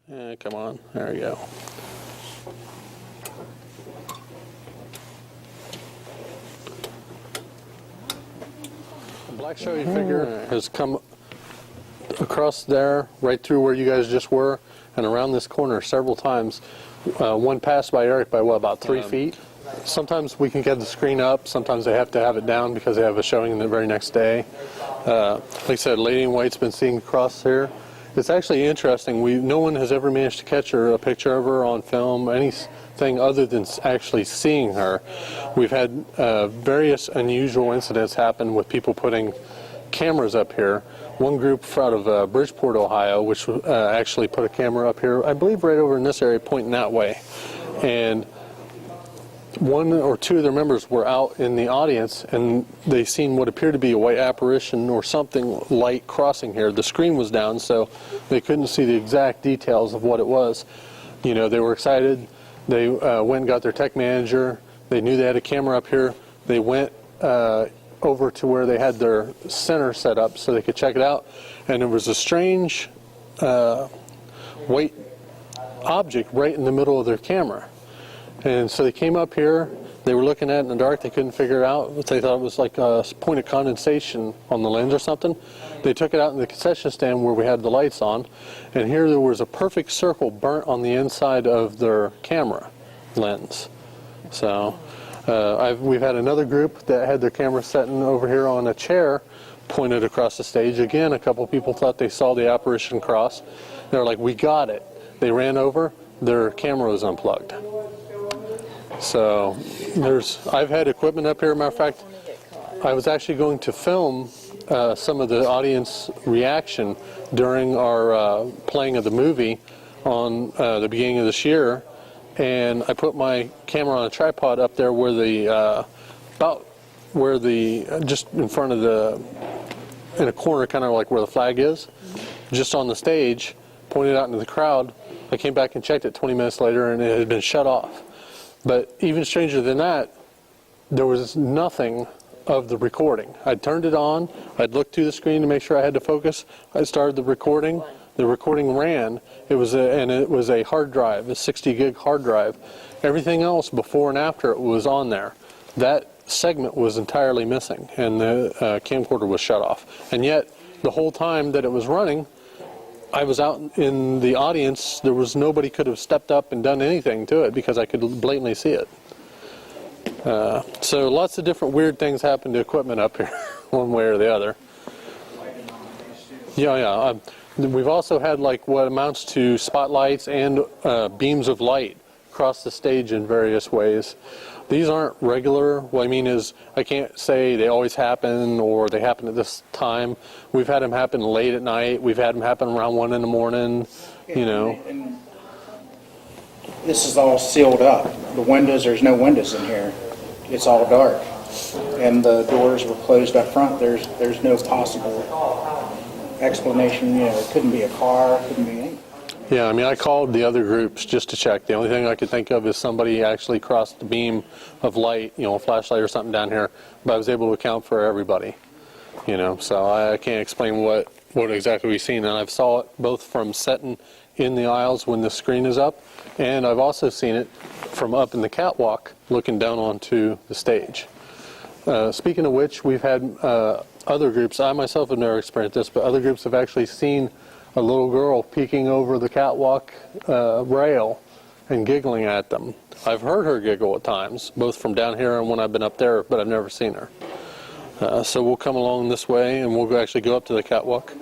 Come on, there we go. The black showy figure has come across there, right through where you guys just were, and around this corner several times. One passed by Eric by, what, about 3 feet? Sometimes we can get the screen up, sometimes they have to have it down because they have a showing the very next day. Like I said, Lady in White's been seen across here. It's actually interesting. No one has ever managed to catch her, a picture of her on film, anything other than actually seeing her. We've had various unusual incidents happen with people putting cameras up here. One group out of Bridgeport, Ohio, which actually put a camera up here, I believe right over in this area, pointing that way. And one or two of their members were out in the audience, and they seen what appeared to be a white apparition or something light crossing here. The screen was down, so they couldn't see the exact details of what it was. You know, they were excited. They went and got their tech manager. They knew they had a camera up here. They went over to where they had their center set up so they could check it out, and there was a strange white object right in the middle of their camera. And so they came up here, they were looking at it in the dark, they couldn't figure it out. They thought it was like a point of condensation on the lens or something. They took it out in the concession stand where we had the lights on, and here there was a perfect circle burnt on the inside of their camera lens. So we've had another group that had their camera sitting over here on a chair pointed across the stage. Again, a couple people thought they saw the apparition cross. They were like, we got it. They ran over, their camera was unplugged. So I've had equipment up here. Matter of fact, I was actually going to film some of the audience reaction during our playing of the movie on the beginning of this year, and I put my camera on a tripod up there where just in front of in a corner, kind of like where the flag is, just on the stage, pointed out into the crowd. I came back and checked it 20 minutes later, and it had been shut off. But even stranger than that, there was nothing of the recording. I'd turned it on, I'd looked through the screen to make sure I had to focus, I started the recording ran. It was a hard drive, a 60 gig hard drive. Everything else before and after it was on there. That segment was entirely missing, and the camcorder was shut off. And yet, the whole time that it was running, I was out in the audience. There was nobody could have stepped up and done anything to it because I could blatantly see it. So lots of different weird things happen to equipment up here, one way or the other. Yeah. We've also had like what amounts to spotlights and beams of light across the stage in various ways. These aren't regular. What I mean is, I can't say they always happen or they happen at this time. We've had them happen late at night. We've had them happen around 1 in the morning, you know. And this is all sealed up. The windows, there's no windows in here. It's all dark. And the doors were closed up front. There's no possible explanation. You know, it couldn't be a car, it couldn't be anything. Yeah, I mean, I called the other groups just to check. The only thing I could think of is somebody actually crossed the beam of light, you know, a flashlight or something down here, but I was able to account for everybody, you know, so I can't explain what exactly we've seen. And I've saw it both from sitting in the aisles when the screen is up, and I've also seen it from up in the catwalk looking down onto the stage. Speaking of which, we've had other groups. I myself have never experienced this, but other groups have actually seen a little girl peeking over the catwalk rail and giggling at them. I've heard her giggle at times, both from down here and when I've been up there, but I've never seen her. So we'll come along this way and we'll actually go up to the catwalk.